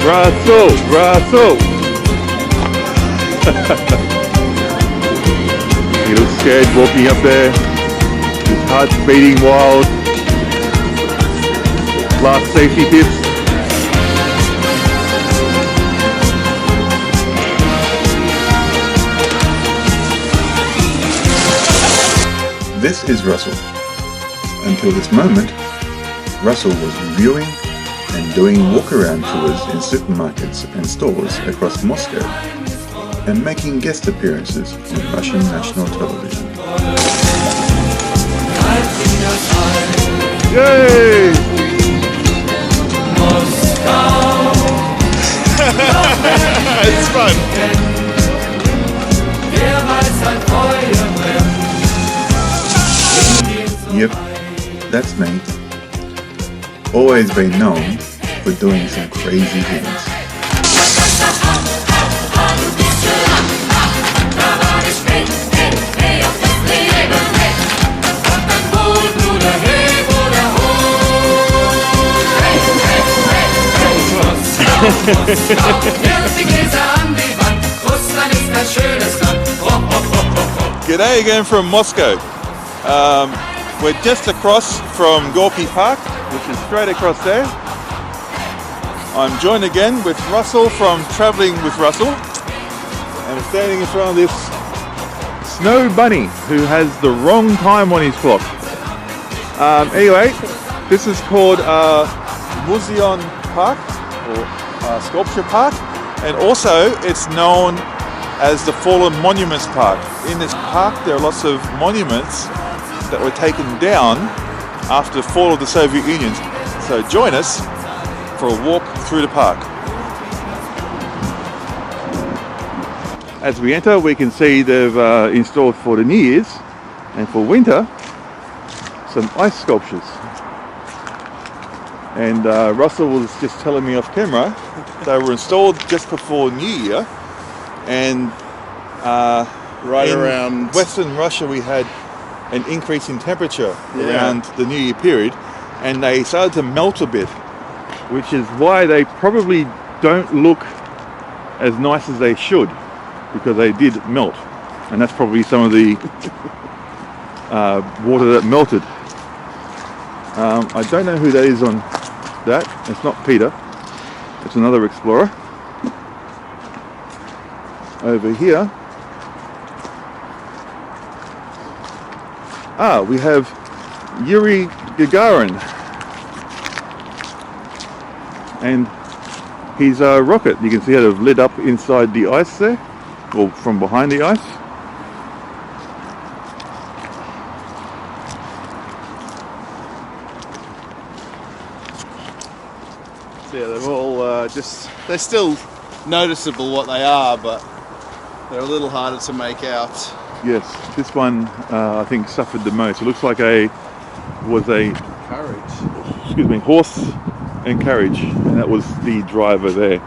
Russell, Russell. He looks scared walking up there. His heart's beating wild. Last safety tips. This is Russell. Until this moment, Russell was reviewing and doing walk-around tours in supermarkets and stores across Moscow and making guest appearances on Russian national television. Yay! It's fun. Yep, that's me. Always been known for doing some crazy things. G'day again from Moscow. We're just across from Gorky Park, which is straight across there. I'm joined again with Russell from Travelling with Russell. And I'm standing in front of this snow bunny who has the wrong time on his clock. Anyway, this is called Muzeon Park, or Sculpture Park. And also it's known as the Fallen Monuments Park. In this park there are lots of monuments that were taken down after the fall of the Soviet Union. So join us for a walk through the park. As we enter, we can see they've installed for the New Year's and for winter some ice sculptures. And Russell was just telling me off camera they were installed just before New Year, and in around Western Russia we had an increase in temperature around the New Year period, and they started to melt a bit, which is why they probably don't look as nice as they should, because they did melt, and that's probably some of the water that melted. I don't know who that is on that. It's not Peter, it's another explorer. Over here, we have Yuri Gagarin and his rocket. You can see how they've lit up inside the ice there, or from behind the ice. So yeah, they've all they're still noticeable what they are, but they're a little harder to make out. Yes, this one I think suffered the most. It looks like was a Courage. excuse me, horse and carriage, and that was the driver there.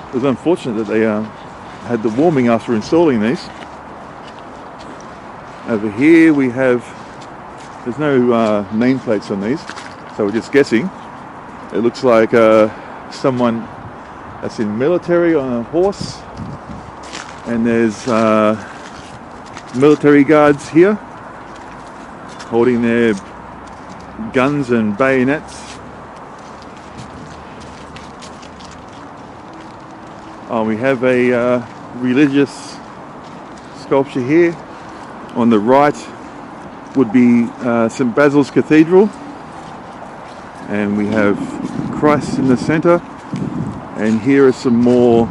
It was unfortunate that they had the warming after installing these. Over here we have, there's no nameplates on these, so we're just guessing. It looks like someone that's in military on a horse, and there's military guards here holding their guns and bayonets. We have a religious sculpture here. On the right would be St. Basil's Cathedral, and we have Christ in the center, and here are some more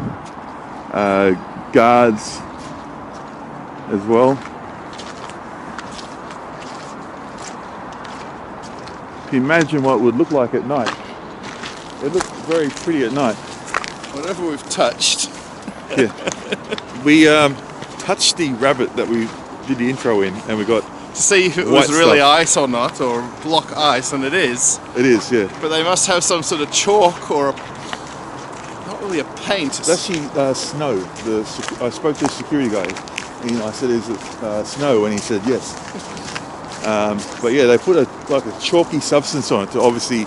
guards as well. Can you imagine what it would look like at night? It looks very pretty at night. Whatever we've touched. Yeah. We touched the rabbit that we did the intro in, and we got To see if it white was really stuff. ice or not, or block ice, and it is. It is, yeah. But they must have some sort of chalk or not really a paint. It's actually snow. I spoke to the security guy, and I said, "Is it snow?" And he said, "Yes." But yeah, they put a chalky substance on it to obviously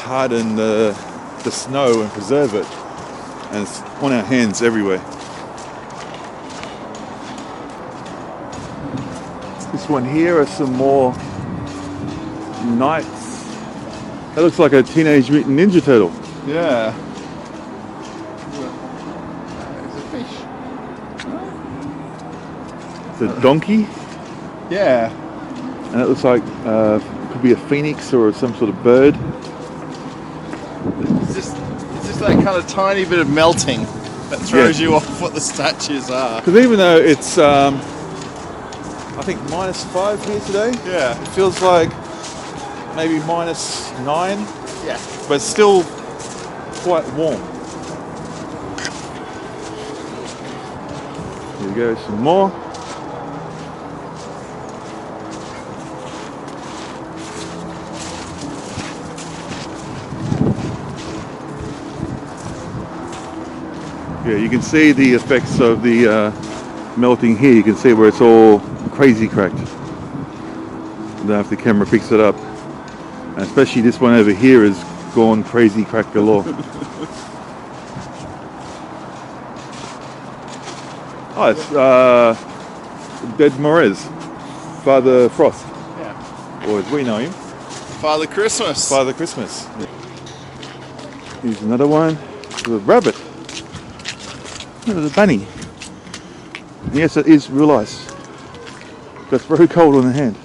harden the snow and preserve it. And it's on our hands everywhere. This one here are some more knights. That looks like a Teenage Mutant Ninja Turtle. Yeah. It's a fish. It's a donkey. Yeah. And it looks like could be a phoenix or some sort of bird. It's just that kind of tiny bit of melting that throws you off what the statues are. Because even though it's, I think -5 here today, Yeah. it feels like maybe -9, Yeah. but still quite warm. Here we go, some more. Yeah, you can see the effects of the melting here. You can see where it's all crazy cracked. I don't know if the camera picks it up. And especially this one over here has gone crazy crack galore. Oh, it's Dead Morez, Father Frost, Yeah. or as we know him, Father Christmas. Father Christmas. Here's another one with a rabbit. There's a bunny. Yes, it is real ice. That's very cold on the hand.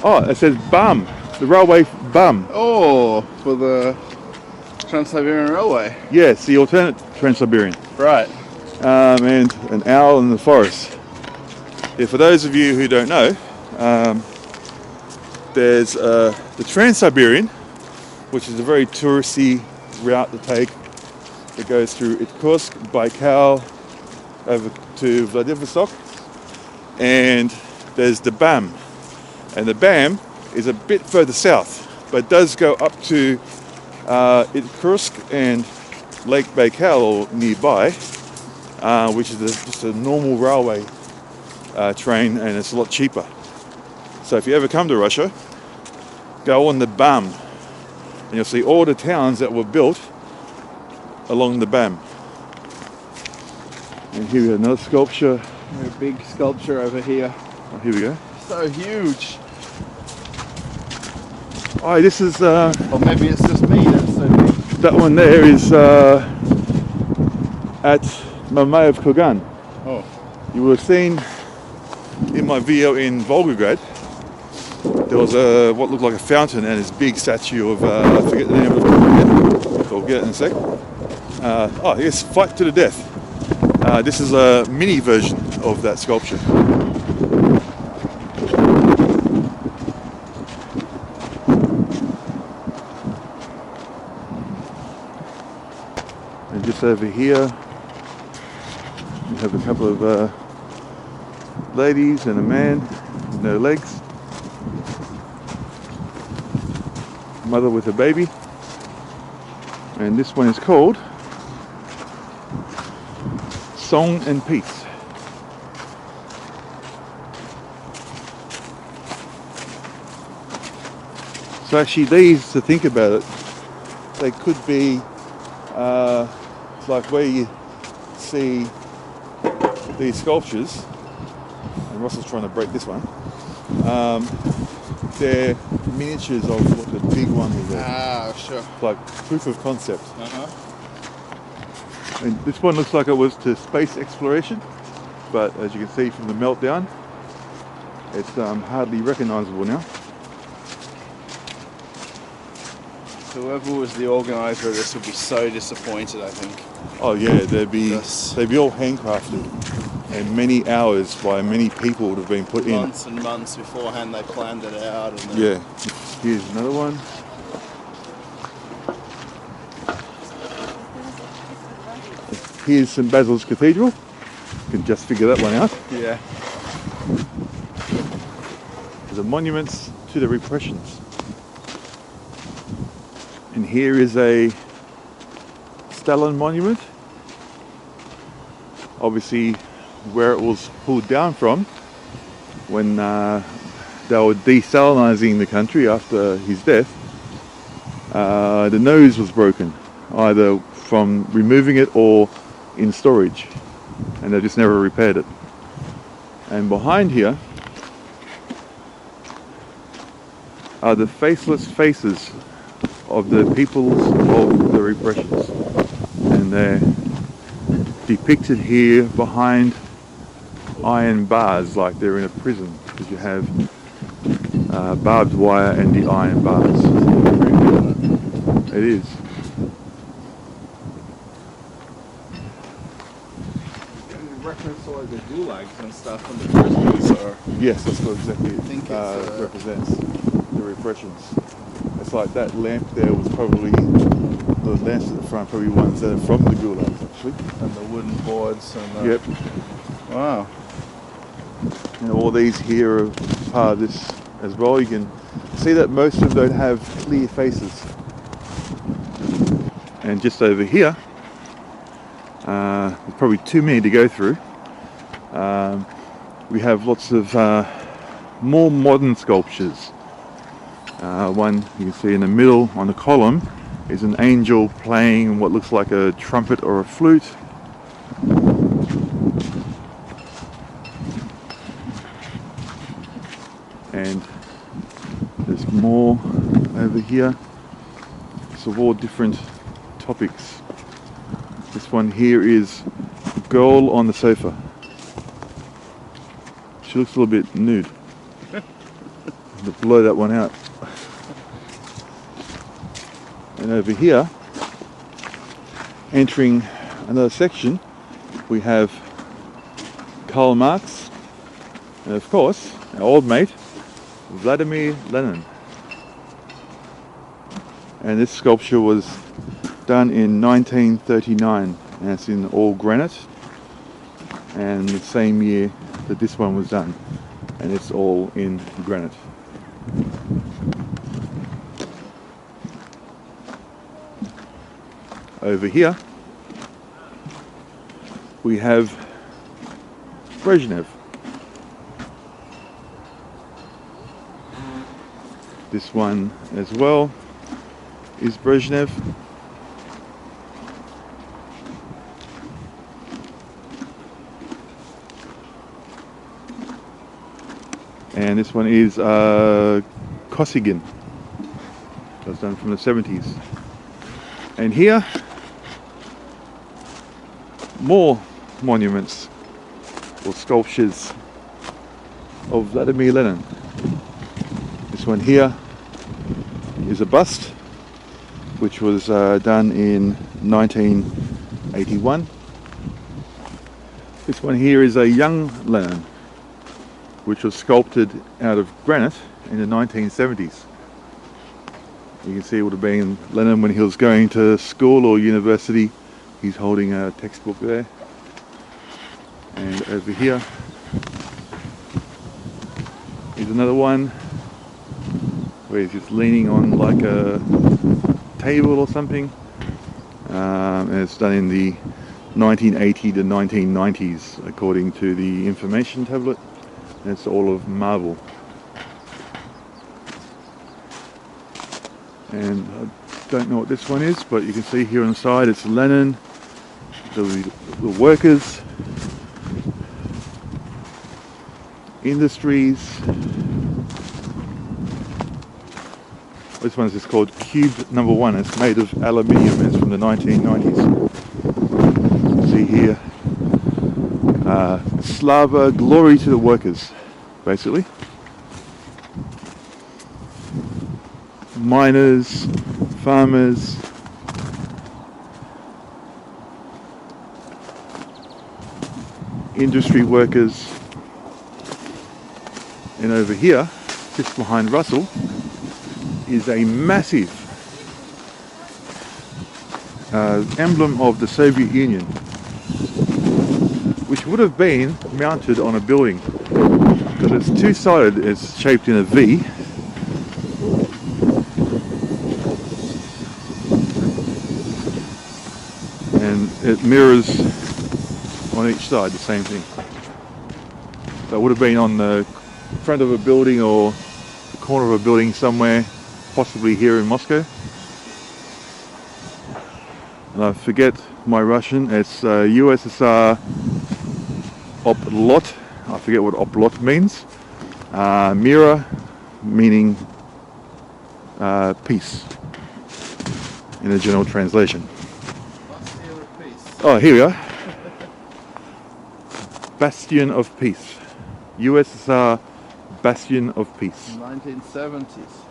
Oh, it says BAM, the railway BAM. Oh, for the Trans-Siberian Railway. Yes, the alternate Trans-Siberian. Right. And an owl in the forest. Yeah, for those of you who don't know, there's the Trans-Siberian, which is a very touristy route to take. It goes through Irkutsk, Baikal, over to Vladivostok, and there's the BAM. And the BAM is a bit further south, but does go up to Irkutsk and Lake Baikal or nearby, which is just a normal railway train, and it's a lot cheaper. So if you ever come to Russia, go on the BAM, and you'll see all the towns that were built along the BAM. And here we have another sculpture. A big sculpture over here. Oh, here we go. So huge. Oh, this is Or maybe it's just me that's so big. that one there is at Mamayev Kurgan. Oh. You will have seen in my video in Volgograd, there was what looked like a fountain and this big statue of I forget the name of it. I'll get it in a sec. Oh yes, Fight to the Death. This is a mini version of that sculpture. And just over here, we have a couple of ladies and a man with no legs. Mother with a baby. And this one is called Song and Peace. So actually these, to think about it, they could be like where you see these sculptures, and Russell's trying to break this one, they're miniatures of what the big one is there. Ah, sure. Like proof of concept. Uh-huh. And this one looks like it was to space exploration, but as you can see from the meltdown, it's hardly recognizable now. So whoever was the organizer of this would be so disappointed, I think. Oh yeah, they'd be Yes. all handcrafted, and many hours by many people would have been put in. Months and months beforehand they planned it out. And then Yeah. Here's another one. Here's St Basil's Cathedral. You can just figure that one out. Yeah. The monuments to the repressions. And here is a Stalin monument. Obviously where it was pulled down from when they were desalinizing the country after his death, the nose was broken, either from removing it or in storage, and they just never repaired it. And behind here are the faceless faces of the peoples of the repressions, and they're depicted here behind iron bars like they're in a prison, because you have barbed wire and the iron bars. It is. Reference all the gulags and stuff in the first place, or Yes, that's what exactly it think it's, represents, the repressions. It's like that lamp there was probably, the lamps at the front, probably ones that are from the gulags actually. and the wooden boards and the, Yep. Wow. And all these here are part of this as well. You can see that most of them don't have clear faces. And just over here, there's probably too many to go through. We have lots of more modern sculptures. One you can see in the middle on the column is an angel playing what looks like a trumpet or a flute. And there's more over here. It's of all different topics. This one here is a girl on the sofa. She looks a little bit nude. To blow that one out. And over here, entering another section, we have Karl Marx, and of course, our old mate, Vladimir Lenin. And this sculpture was done in 1939, and it's in all granite, and the same year that this one was done, and it's all in granite. Over here we have Brezhnev. This one as well is Brezhnev. And this one is Kosygin. That was done from the 70s. And here, more monuments or sculptures of Vladimir Lenin. This one here is a bust which was done in 1981. This one here is a young Lenin which was sculpted out of granite in the 1970s. You can see it would have been Lenin when he was going to school or university. He's holding a textbook there. And over here is another one where he's just leaning on like a table or something. And it's done in the 1980 to 1990s according to the information tablet. And it's all of marble. And I don't know what this one is, but you can see here on the side it's Lenin, the workers, industries. This one is just called Cube Number 1. It's made of aluminium. It's from the 1990s. You can see here, Slava, glory to the workers, basically. Miners, farmers, industry workers, and over here, just behind Russell, is a massive emblem of the Soviet Union, which would have been mounted on a building because it's two-sided. It's shaped in a V. And it mirrors on each side the same thing. So it would have been on the front of a building or the corner of a building somewhere, possibly here in Moscow. And I forget my Russian. It's USSR oplot. I forget what oplot means. Mira meaning peace in a general translation. Oh, here we are. Bastion of Peace. USSR Bastion of Peace. 1970s.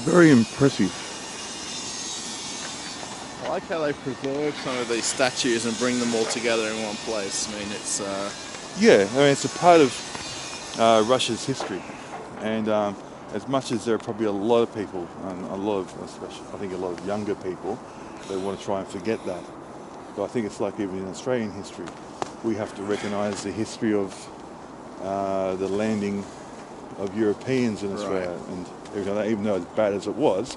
Very impressive. I like how they preserve some of these statues and bring them all together in one place. I mean, it's... Yeah, I mean, it's a part of Russia's history. And as much as there are probably a lot of people, and a lot of, especially, I think a lot of younger people, they want to try and forget that. But I think it's like even in Australian history, we have to recognise the history of the landing of Europeans in Australia. Right. And even though as bad as it was,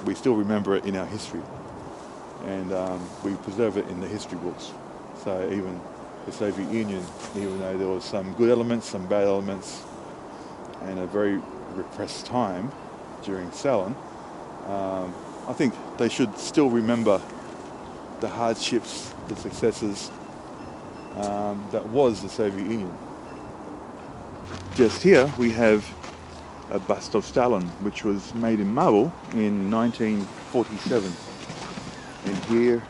we still remember it in our history. And we preserve it in the history books. So even the Soviet Union, even though there was some good elements, some bad elements, and a very repressed time during Stalin, I think they should still remember the hardships, the successes that was the Soviet Union. Just here we have a bust of Stalin, which was made in marble in 1947. And here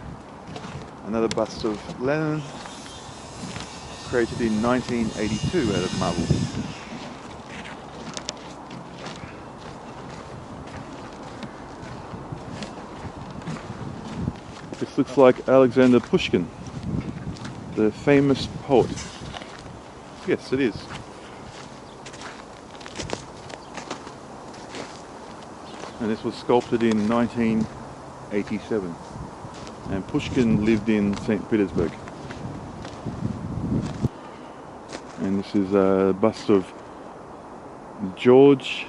another bust of Lenin, created in 1982 out of marble. This looks like Alexander Pushkin, the famous poet. Yes, it is. And this was sculpted in 1987. And Pushkin lived in St. Petersburg. And this is a bust of George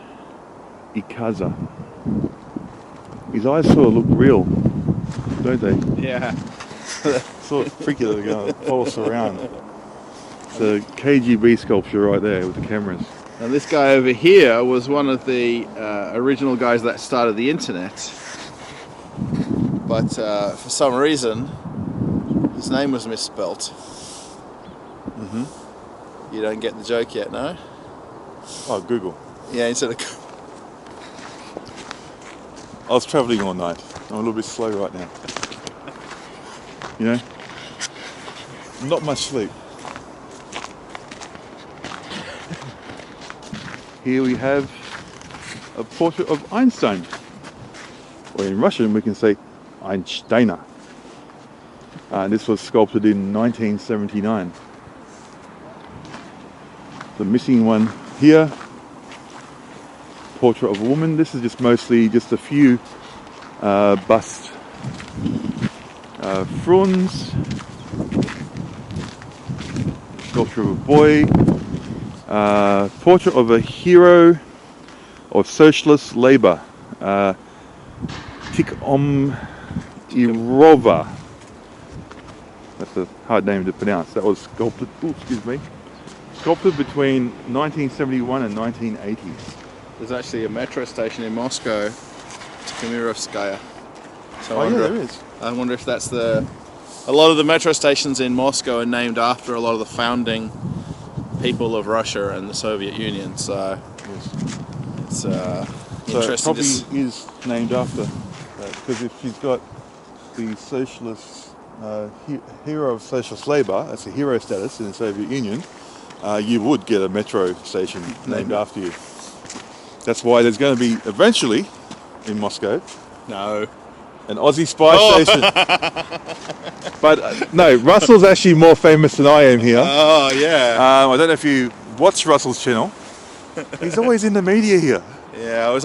Ikaza. His eyes sort of look real, don't they? Yeah. Sort of freaky that they're going to follow us around. It's a KGB sculpture right there with the cameras. And this guy over here was one of the original guys that started the internet. But for some reason, his name was misspelt. Mm-hmm. You don't get the joke yet, no? Oh, Google. Yeah, instead of... I was travelling all night. I'm a little bit slow right now. You know? Not much sleep. Here we have a portrait of Einstein. Or in Russian we can say Einsteiner. This was sculpted in 1979. The missing one here, portrait of a woman. This is just mostly just a few bust fronds, sculpture of a boy, portrait of a hero of socialist labour, Tikhon Irova. That's a hard name to pronounce. That was sculpted, sculpted between 1971 and 1980. There's actually a metro station in Moscow, Tikhonirovskaya. So Oh yeah, there is. I wonder if that's the... A lot of the metro stations in Moscow are named after a lot of the founding people of Russia and the Soviet Union. So it's interesting. It probably is named after that, because if you've got the socialist hero of socialist labour, that's a hero status in the Soviet Union, you would get a metro station named after you. That's why there's going to be eventually in Moscow an Aussie spy station. But no, Russell's actually more famous than I am here. Oh yeah. I don't know if you watch Russell's channel. He's always in the media here. Yeah, I was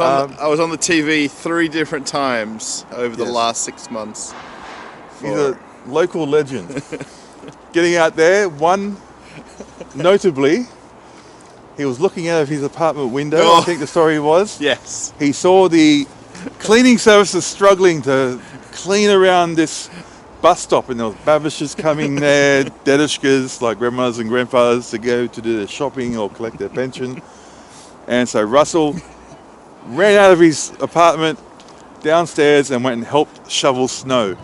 on the TV 3 different times over the last 6 months. He's a local legend. Getting out there, notably, he was looking out of his apartment window, I think the story was. Yes. He saw the cleaning services struggling to clean around this bus stop, and there was babishes coming there, dedushkas, like grandmothers and grandfathers, to go to do their shopping or collect their pension. And so Russell ran out of his apartment downstairs and went and helped shovel snow.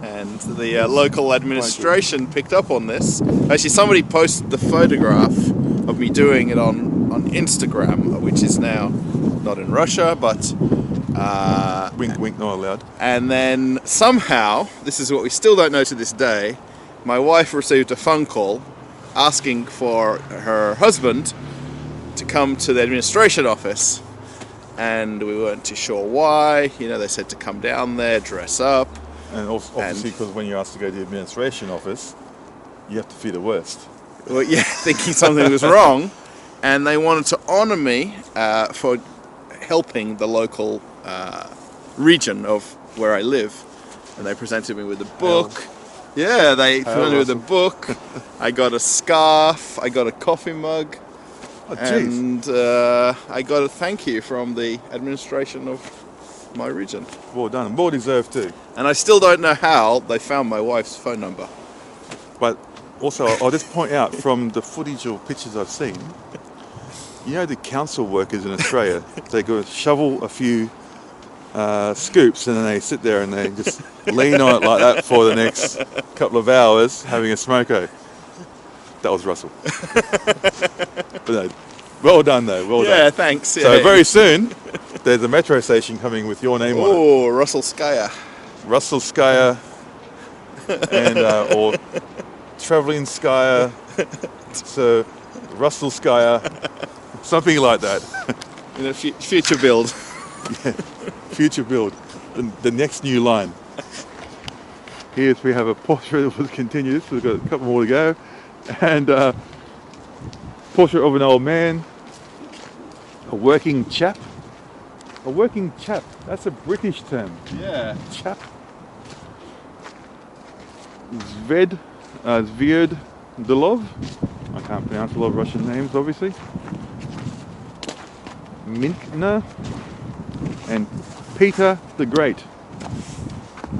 And the local administration picked up on this. Actually, somebody posted the photograph of me doing it on Instagram, which is now not in Russia, but Wink, wink, not allowed. and then somehow, this is what we still don't know to this day, my wife received a phone call asking for her husband to come to the administration office, and we weren't too sure why. You know, they said to come down there, dress up. And obviously, because when you're asked to go to the administration office, you have to fear the worst. Well, yeah, thinking something was wrong, and they wanted to honour me for helping the local region of where I live, and they presented me with a book. Yeah, they presented me with a book. I got a scarf. I got a coffee mug, and I got a thank you from the administration of my region. Well done, well deserved too. And I still don't know how they found my wife's phone number. But also, I'll just point out from the footage or pictures I've seen, you know, the council workers in Australia, they go shovel a few scoops and then they sit there and they just lean on it like that for the next couple of hours having a smoko. That was Russell. But no, well done though, well done. Yeah, thanks. So Yeah. very soon, there's a metro station coming with your name on it. Oh, Russell Skyer. Russell Skyer and or Travelling Skyer, so Russell Skyer, something like that. In a future build. Future build, the next new line. Here we have a portrait that was continued, so we've got a couple more to go, and portrait of an old man, a working chap. A working chap, that's a British term. Yeah. Chap. Zved Delov. I can't pronounce a lot of Russian names, obviously. Minkner and Peter the Great.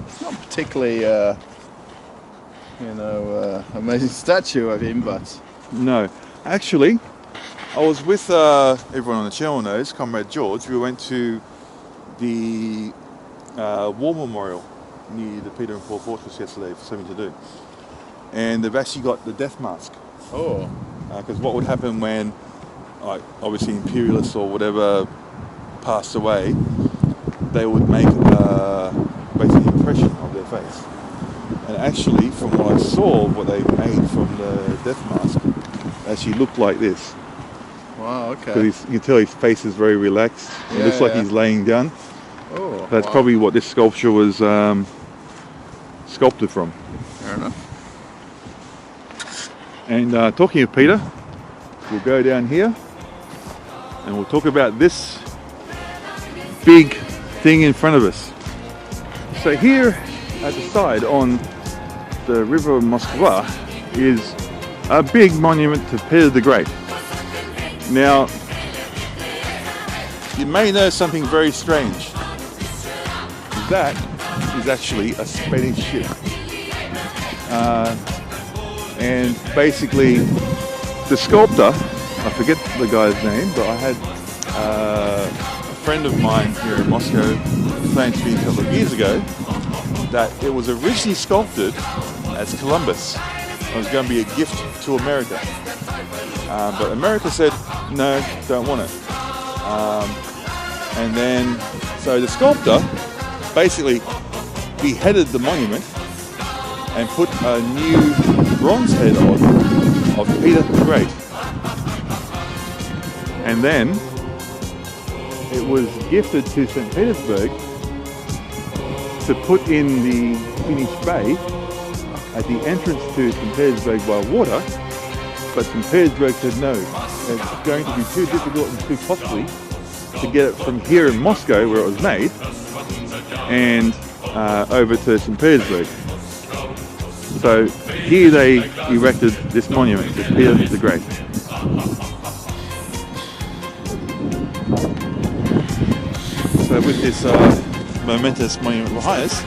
It's not particularly, amazing statue of him, but No, actually, I was with everyone on the channel knows, Comrade George. We went to the War Memorial near the Peter and Paul Fortress yesterday for something to do. And they've actually got the death mask. oh, Because what would happen when, like, obviously imperialists or whatever passed away, they would make basically an impression of their face. And actually, from what I saw, what they made from the death mask actually looked like this. wow, okay. Because you can tell his face is very relaxed. It Yeah, looks like yeah. he's laying down. Oh, That's wow. probably what this sculpture was sculpted from. Fair enough. And talking of Peter, we'll go down here and we'll talk about this big thing in front of us. So here at the side on the river Moskva is a big monument to Peter the Great. Now, you may know something very strange. That is actually a Spanish ship. And basically, the sculptor, I forget the guy's name, but I had a friend of mine here in Moscow explain to me a couple of years ago that it was originally sculpted as Columbus. It was going to be a gift to America. But America said, no, don't want it. And then, so the sculptor basically beheaded the monument and put a new bronze head on of Peter the Great. And then it was gifted to St. Petersburg to put in the Finnish Bay at the entrance to St. Petersburg by water, but St. Petersburg said no, it's going to be too difficult and too costly to get it from here in Moscow, where it was made, and over to St. Petersburg. So here they erected this monument to Peter the Great. So with this momentous monument behind us,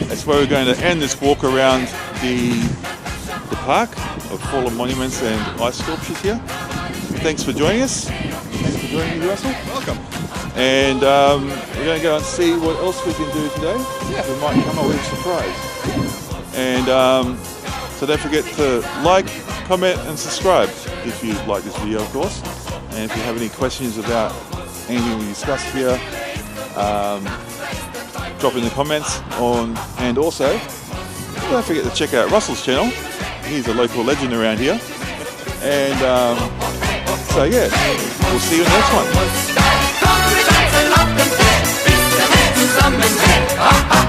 That's where we're going to end this walk around the park of fallen monuments and ice sculptures here. Thanks for joining us. Thanks for joining me, Russell. Welcome. And we're going to go and see what else we can do today. Yeah. We might come up with a surprise. And so don't forget to like, comment and subscribe if you like this video, of course. And if you have any questions about anything we discussed here, drop in the comments on. And also, don't forget to check out Russell's channel. He's a local legend around here. And so yeah, we'll see you in the next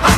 one.